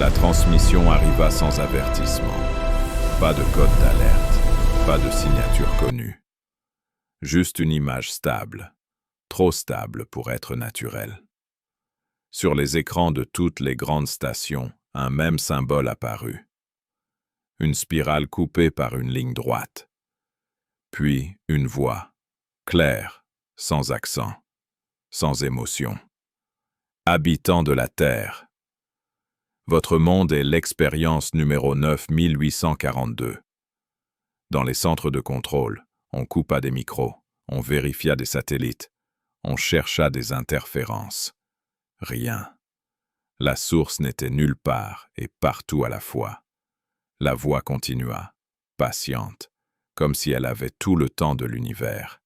La transmission arriva sans avertissement. Pas de code d'alerte, pas de signature connue. Juste une image stable, trop stable pour être naturelle. Sur les écrans de toutes les grandes stations, un même symbole apparut. Une spirale coupée par une ligne droite. Puis une voix, claire, sans accent, sans émotion. Habitants de la Terre. Votre monde est l'expérience numéro 9842. Dans les centres de contrôle, on coupa des micros, on vérifia des satellites, on chercha des interférences. Rien. La source n'était nulle part et partout à la fois. La voix continua, patiente, comme si elle avait tout le temps de l'univers.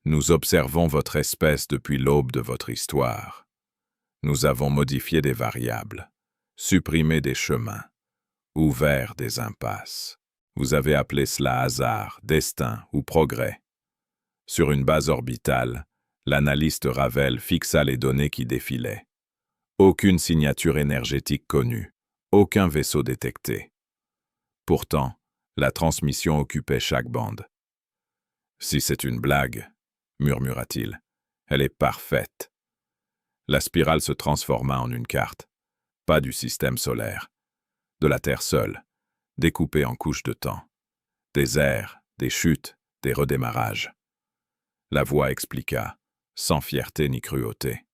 Nous observons votre espèce depuis l'aube de votre histoire. Nous avons modifié des variables, supprimé des chemins, ouvert des impasses. Vous avez appelé cela hasard, destin ou progrès. Sur une base orbitale, l'analyste Ravel fixa les données qui défilaient. Aucune signature énergétique connue, aucun vaisseau détecté. Pourtant, la transmission occupait chaque bande. « Si c'est une blague, » murmura-t-il, « elle est parfaite. » La spirale se transforma en une carte, pas du système solaire, de la Terre seule, découpée en couches de temps. Des airs, des chutes, des redémarrages. La voix expliqua, sans fierté ni cruauté.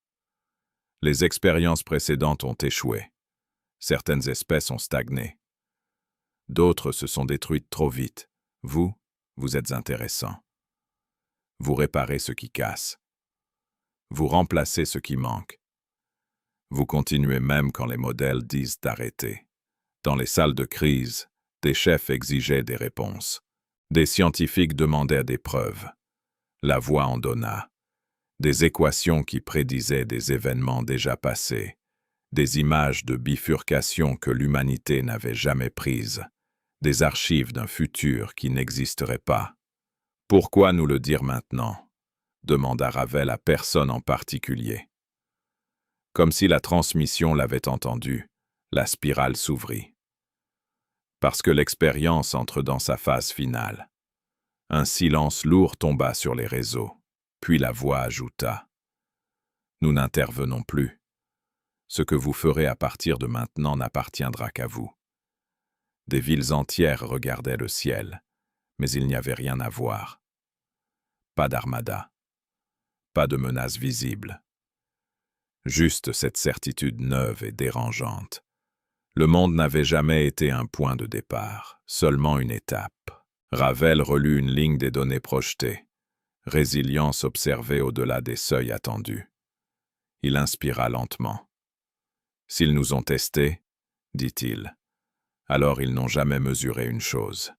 Les expériences précédentes ont échoué. Certaines espèces ont stagné. D'autres se sont détruites trop vite. Vous êtes intéressant. Vous réparez ce qui casse. Vous remplacez ce qui manque. Vous continuez même quand les modèles disent d'arrêter. Dans les salles de crise, des chefs exigeaient des réponses. Des scientifiques demandaient des preuves. La voix en donna. Des équations qui prédisaient des événements déjà passés. Des images de bifurcation que l'humanité n'avait jamais prises. Des archives d'un futur qui n'existerait pas. « Pourquoi nous le dire maintenant ?» demanda Ravel à personne en particulier. Comme si la transmission l'avait entendu, la spirale s'ouvrit. Parce que l'expérience entre dans sa phase finale. Un silence lourd tomba sur les réseaux, puis la voix ajouta. « Nous n'intervenons plus. Ce que vous ferez à partir de maintenant n'appartiendra qu'à vous. » Des villes entières regardaient le ciel, mais il n'y avait rien à voir. Pas d'armada, pas de menace visible. Juste cette certitude neuve et dérangeante. Le monde n'avait jamais été un point de départ, seulement une étape. Ravel relut une ligne des données projetées. Résilience observée au-delà des seuils attendus. Il inspira lentement. « S'ils nous ont testés, dit-il, alors ils n'ont jamais mesuré une chose. »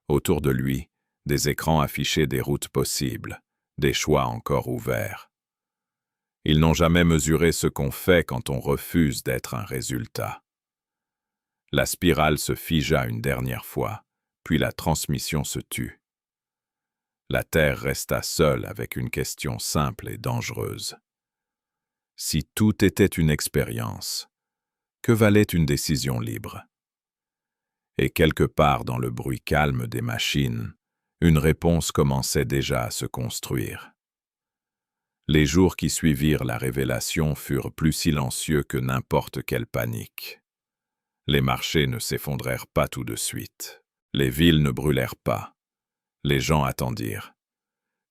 Autour de lui, des écrans affichaient des routes possibles, des choix encore ouverts. Ils n'ont jamais mesuré ce qu'on fait quand on refuse d'être un résultat. La spirale se figea une dernière fois, puis la transmission se tut. La Terre resta seule avec une question simple et dangereuse. Si tout était une expérience, que valait une décision libre? Et quelque part dans le bruit calme des machines, une réponse commençait déjà à se construire. Les jours qui suivirent la révélation furent plus silencieux que n'importe quelle panique. Les marchés ne s'effondrèrent pas tout de suite. Les villes ne brûlèrent pas. Les gens attendirent.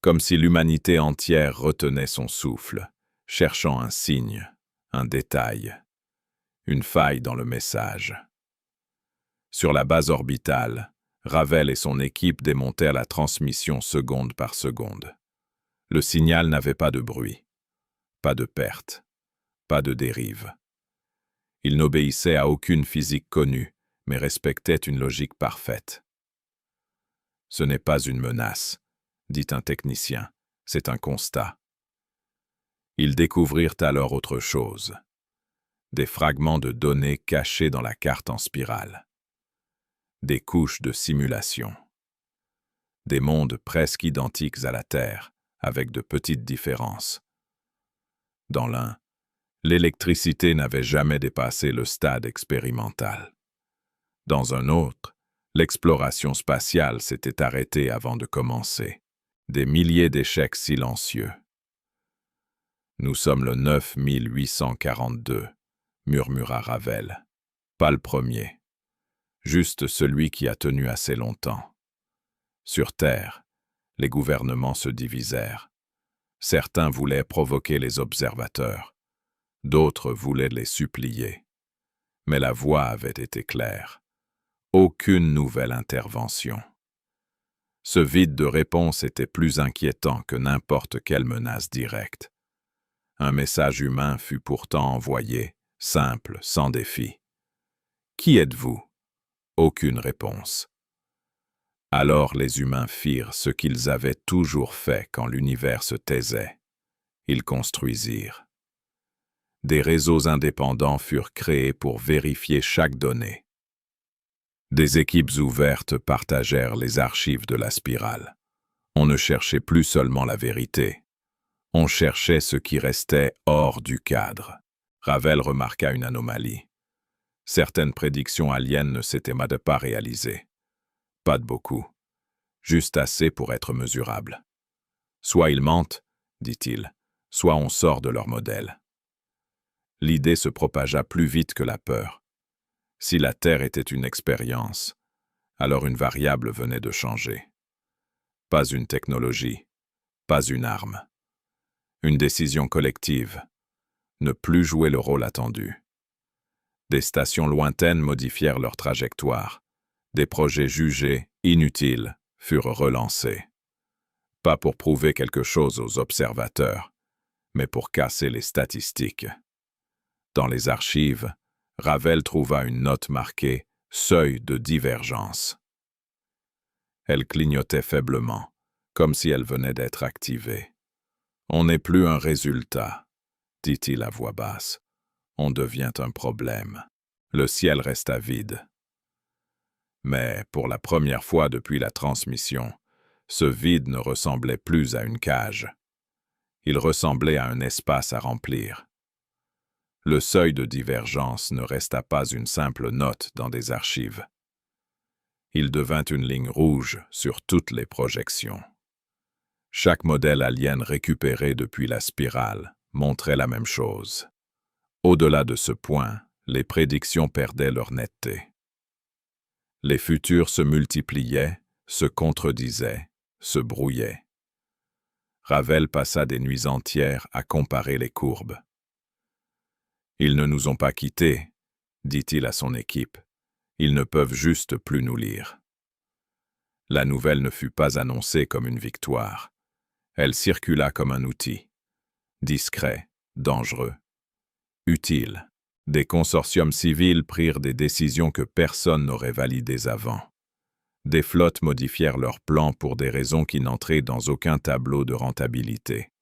Comme si l'humanité entière retenait son souffle, cherchant un signe, un détail, une faille dans le message. Sur la base orbitale, Ravel et son équipe démontèrent la transmission seconde par seconde. Le signal n'avait pas de bruit, pas de perte, pas de dérive. Il n'obéissait à aucune physique connue, mais respectait une logique parfaite. « Ce n'est pas une menace, » dit un technicien, « c'est un constat. » Ils découvrirent alors autre chose. Des fragments de données cachés dans la carte en spirale. Des couches de simulation. Des mondes presque identiques à la Terre, avec de petites différences. Dans l'un, L'électricité n'avait jamais dépassé le stade expérimental. Dans un autre, l'exploration spatiale s'était arrêtée avant de commencer. Des milliers d'échecs silencieux. Nous sommes le 9842, murmura Ravel. Pas le premier. Juste celui qui a tenu assez longtemps. Sur Terre, les gouvernements se divisèrent. Certains voulaient provoquer les observateurs, d'autres voulaient les supplier. Mais la voie avait été claire. Aucune nouvelle intervention. Ce vide de réponse était plus inquiétant que n'importe quelle menace directe. Un message humain fut pourtant envoyé, simple, sans défi. « Qui êtes-vous » Aucune réponse. Alors les humains firent ce qu'ils avaient toujours fait quand l'univers se taisait. Ils construisirent. Des réseaux indépendants furent créés pour vérifier chaque donnée. Des équipes ouvertes partagèrent les archives de la spirale. On ne cherchait plus seulement la vérité. On cherchait ce qui restait hors du cadre. Ravel remarqua une anomalie. Certaines prédictions aliens ne s'étaient pas réalisées. Pas de beaucoup. Juste assez pour être mesurables. Soit ils mentent, dit-il, soit on sort de leur modèle. L'idée se propagea plus vite que la peur. Si la Terre était une expérience, alors une variable venait de changer. Pas une technologie, pas une arme. Une décision collective, ne plus jouer le rôle attendu. Des stations lointaines modifièrent leur trajectoire. Des projets jugés inutiles furent relancés. Pas pour prouver quelque chose aux observateurs, mais pour casser les statistiques. Dans les archives, Ravel trouva une note marquée « Seuil de divergence ». Elle clignotait faiblement, comme si elle venait d'être activée. « On n'est plus un résultat », dit-il à voix basse. « On devient un problème. » Le ciel resta vide. Mais, pour la première fois depuis la transmission, ce vide ne ressemblait plus à une cage. Il ressemblait à un espace à remplir. Le seuil de divergence ne resta pas une simple note dans des archives. Il devint une ligne rouge sur toutes les projections. Chaque modèle alien récupéré depuis la spirale montrait la même chose. Au-delà de ce point, les prédictions perdaient leur netteté. Les futurs se multipliaient, se contredisaient, se brouillaient. Ravel passa des nuits entières à comparer les courbes. « Ils ne nous ont pas quittés, » dit-il à son équipe. « Ils ne peuvent juste plus nous lire. » La nouvelle ne fut pas annoncée comme une victoire. Elle circula comme un outil. Discret, dangereux, utile. Des consortiums civils prirent des décisions que personne n'aurait validées avant. Des flottes modifièrent leurs plans pour des raisons qui n'entraient dans aucun tableau de rentabilité.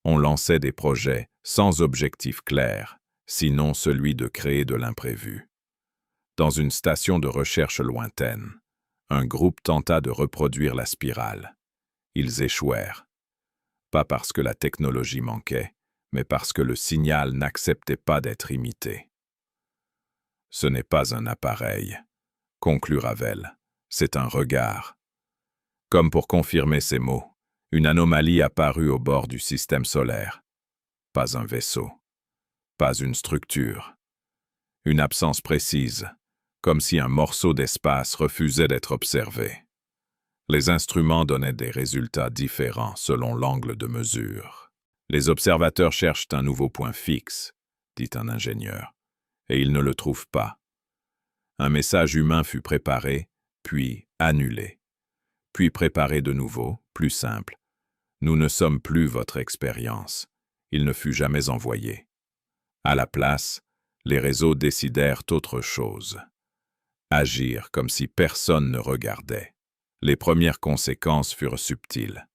On lançait des projets sans objectif clair, sinon celui de créer de l'imprévu. Dans une station de recherche lointaine, un groupe tenta de reproduire la spirale. Ils échouèrent. Pas parce que la technologie manquait, mais parce que le signal n'acceptait pas d'être imité. Ce n'est pas un appareil, conclut Ravel, c'est un regard. Comme pour confirmer ces mots, une anomalie apparut au bord du système solaire. Pas un vaisseau, pas une structure. Une absence précise, comme si un morceau d'espace refusait d'être observé. Les instruments donnaient des résultats différents selon l'angle de mesure. Les observateurs cherchent un nouveau point fixe, dit un ingénieur, et ils ne le trouvent pas. Un message humain fut préparé, puis annulé, puis préparé de nouveau, plus simple. Nous ne sommes plus votre expérience. Il ne fut jamais envoyé. À la place, les réseaux décidèrent autre chose. Agir comme si personne ne regardait. Les premières conséquences furent subtiles.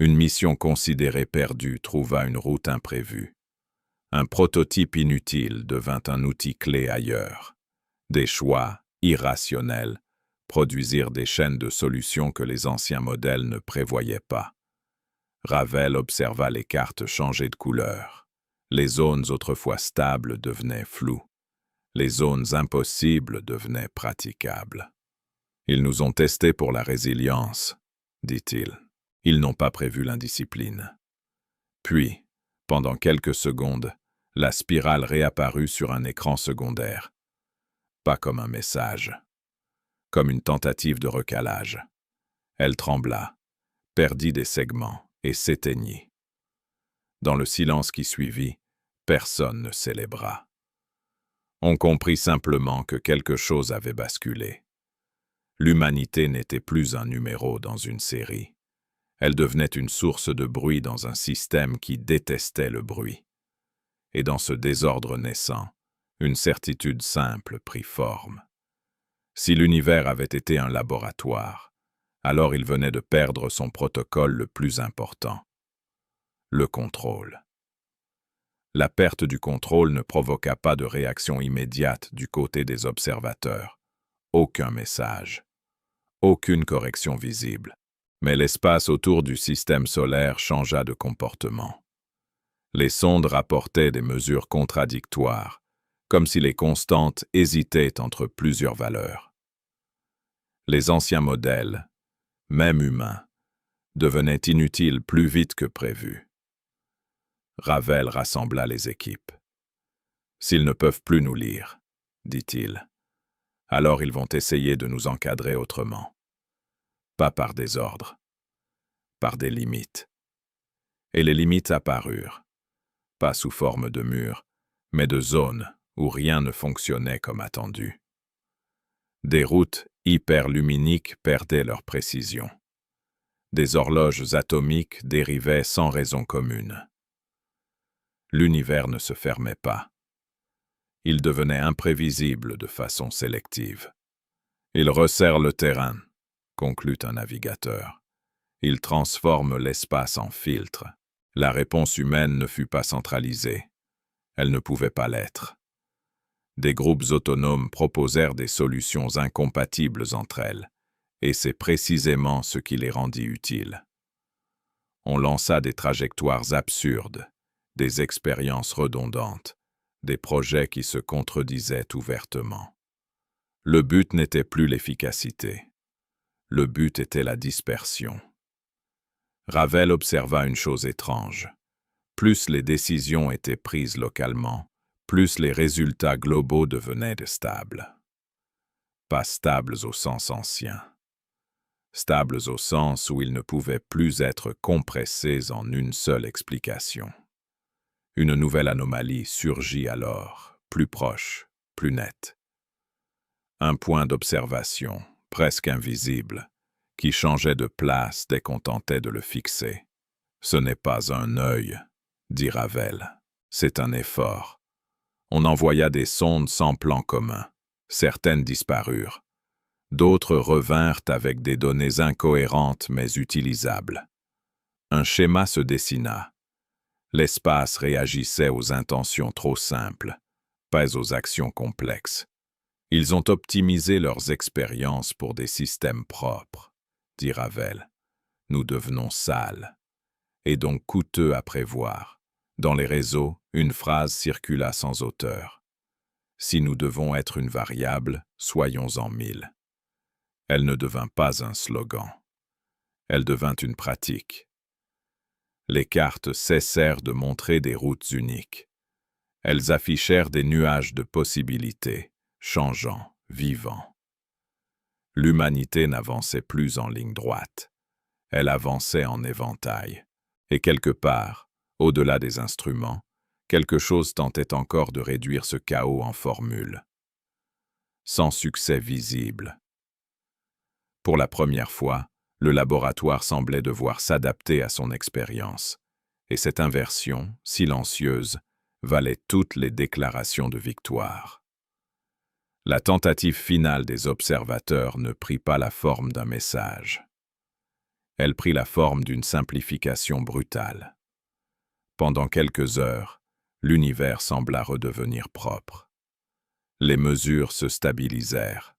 Une mission considérée perdue trouva une route imprévue. Un prototype inutile devint un outil clé ailleurs. Des choix, irrationnels, produisirent des chaînes de solutions que les anciens modèles ne prévoyaient pas. Ravel observa les cartes changer de couleur. Les zones autrefois stables devenaient floues. Les zones impossibles devenaient praticables. Ils nous ont testés pour la résilience, dit-il. Ils n'ont pas prévu l'indiscipline. Puis, pendant quelques secondes, la spirale réapparut sur un écran secondaire. Pas comme un message, comme une tentative de recalage. Elle trembla, perdit des segments et s'éteignit. Dans le silence qui suivit, personne ne célébra. On comprit simplement que quelque chose avait basculé. L'humanité n'était plus un numéro dans une série. Elle devenait une source de bruit dans un système qui détestait le bruit. Et dans ce désordre naissant, une certitude simple prit forme. Si l'univers avait été un laboratoire, alors il venait de perdre son protocole le plus important, le contrôle. La perte du contrôle ne provoqua pas de réaction immédiate du côté des observateurs. Aucun message, aucune correction visible. Mais l'espace autour du système solaire changea de comportement. Les sondes rapportaient des mesures contradictoires, comme si les constantes hésitaient entre plusieurs valeurs. Les anciens modèles, même humains, devenaient inutiles plus vite que prévu. Ravel rassembla les équipes. « S'ils ne peuvent plus nous lire, dit-il, alors ils vont essayer de nous encadrer autrement. Pas par des ordres, par des limites. » Et les limites apparurent, pas sous forme de murs, mais de zones où rien ne fonctionnait comme attendu. Des routes hyperluminiques perdaient leur précision. Des horloges atomiques dérivaient sans raison commune. L'univers ne se fermait pas. Il devenait imprévisible de façon sélective. Il resserre le terrain, conclut un navigateur. Il transforme l'espace en filtre. La réponse humaine ne fut pas centralisée. Elle ne pouvait pas l'être. Des groupes autonomes proposèrent des solutions incompatibles entre elles, et c'est précisément ce qui les rendit utiles. On lança des trajectoires absurdes, des expériences redondantes, des projets qui se contredisaient ouvertement. Le but n'était plus l'efficacité. Le but était la dispersion. Ravel observa une chose étrange. Plus les décisions étaient prises localement, plus les résultats globaux devenaient stables. Pas stables au sens ancien. Stables au sens où ils ne pouvaient plus être compressés en une seule explication. Une nouvelle anomalie surgit alors, plus proche, plus nette. Un point d'observation, presque invisible, qui changeait de place dès qu'on tentait de le fixer. Ce n'est pas un œil, dit Ravel, c'est un effort. On envoya des sondes sans plan commun. Certaines disparurent. D'autres revinrent avec des données incohérentes mais utilisables. Un schéma se dessina. L'espace réagissait aux intentions trop simples, pas aux actions complexes. Ils ont optimisé leurs expériences pour des systèmes propres, dit Ravel. Nous devenons sales, et donc coûteux à prévoir. Dans les réseaux, une phrase circula sans auteur. Si nous devons être une variable, soyons en 1000. Elle ne devint pas un slogan. Elle devint une pratique. Les cartes cessèrent de montrer des routes uniques. Elles affichèrent des nuages de possibilités, changeants, vivants. L'humanité n'avançait plus en ligne droite. Elle avançait en éventail. Et quelque part, au-delà des instruments, quelque chose tentait encore de réduire ce chaos en formules. Sans succès visible. Pour la première fois, le laboratoire semblait devoir s'adapter à son expérience, et cette inversion, silencieuse, valait toutes les déclarations de victoire. La tentative finale des observateurs ne prit pas la forme d'un message. Elle prit la forme d'une simplification brutale. Pendant quelques heures, l'univers sembla redevenir propre. Les mesures se stabilisèrent.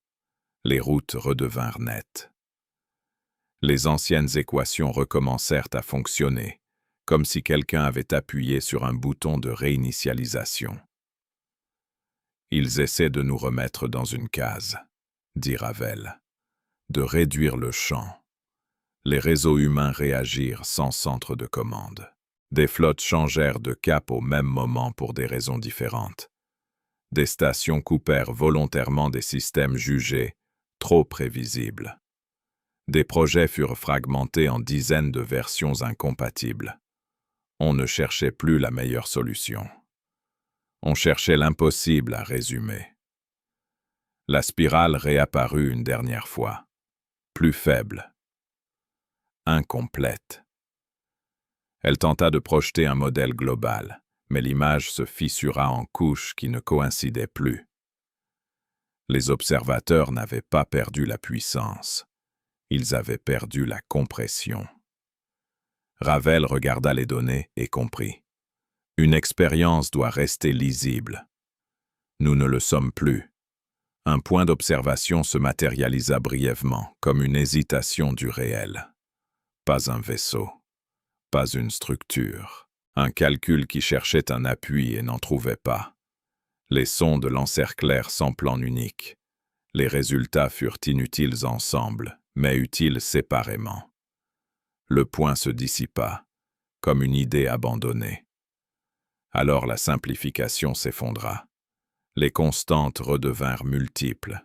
Les routes redevinrent nettes. Les anciennes équations recommencèrent à fonctionner, comme si quelqu'un avait appuyé sur un bouton de réinitialisation. Ils essaient de nous remettre dans une case, dit Ravel, de réduire le champ. Les réseaux humains réagirent sans centre de commande. Des flottes changèrent de cap au même moment pour des raisons différentes. Des stations coupèrent volontairement des systèmes jugés trop prévisibles. Des projets furent fragmentés en dizaines de versions incompatibles. On ne cherchait plus la meilleure solution. On cherchait l'impossible à résumer. La spirale réapparut une dernière fois, plus faible, incomplète. Elle tenta de projeter un modèle global, mais l'image se fissura en couches qui ne coïncidaient plus. Les observateurs n'avaient pas perdu la puissance, ils avaient perdu la compression. Ravel regarda les données et comprit. Une expérience doit rester lisible. Nous ne le sommes plus. Un point d'observation se matérialisa brièvement, comme une hésitation du réel. Pas un vaisseau, pas une structure, un calcul qui cherchait un appui et n'en trouvait pas. Les sondes l'encerclèrent sans plan unique. Les résultats furent inutiles ensemble, mais utiles séparément. Le point se dissipa, comme une idée abandonnée. Alors la simplification s'effondra. Les constantes redevinrent multiples.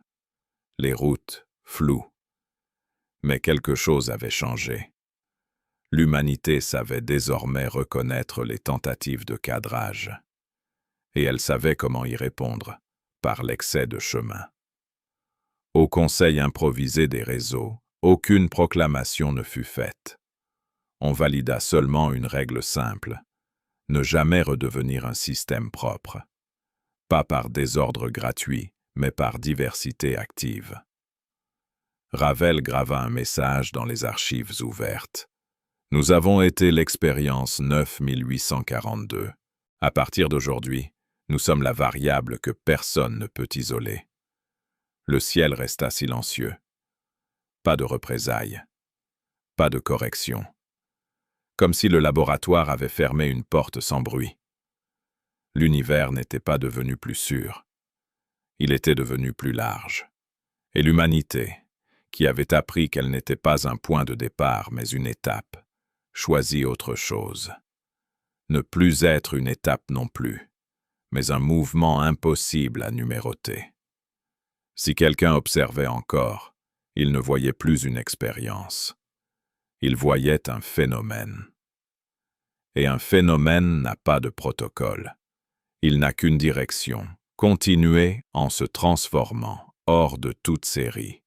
Les routes, floues. Mais quelque chose avait changé. L'humanité savait désormais reconnaître les tentatives de cadrage. Et elle savait comment y répondre, par l'excès de chemin. Au conseil improvisé des réseaux, aucune proclamation ne fut faite. On valida seulement une règle simple, ne jamais redevenir un système propre. Pas par désordre gratuit, mais par diversité active. Ravel grava un message dans les archives ouvertes. Nous avons été l'expérience 9842. À partir d'aujourd'hui, nous sommes la variable que personne ne peut isoler. Le ciel resta silencieux. Pas de représailles. Pas de correction. Comme si le laboratoire avait fermé une porte sans bruit. L'univers n'était pas devenu plus sûr. Il était devenu plus large. Et l'humanité, qui avait appris qu'elle n'était pas un point de départ mais une étape, choisit autre chose. Ne plus être une étape non plus, mais un mouvement impossible à numéroter. Si quelqu'un observait encore, il ne voyait plus une expérience. Il voyait un phénomène. Et un phénomène n'a pas de protocole. Il n'a qu'une direction, continuer en se transformant, hors de toute série.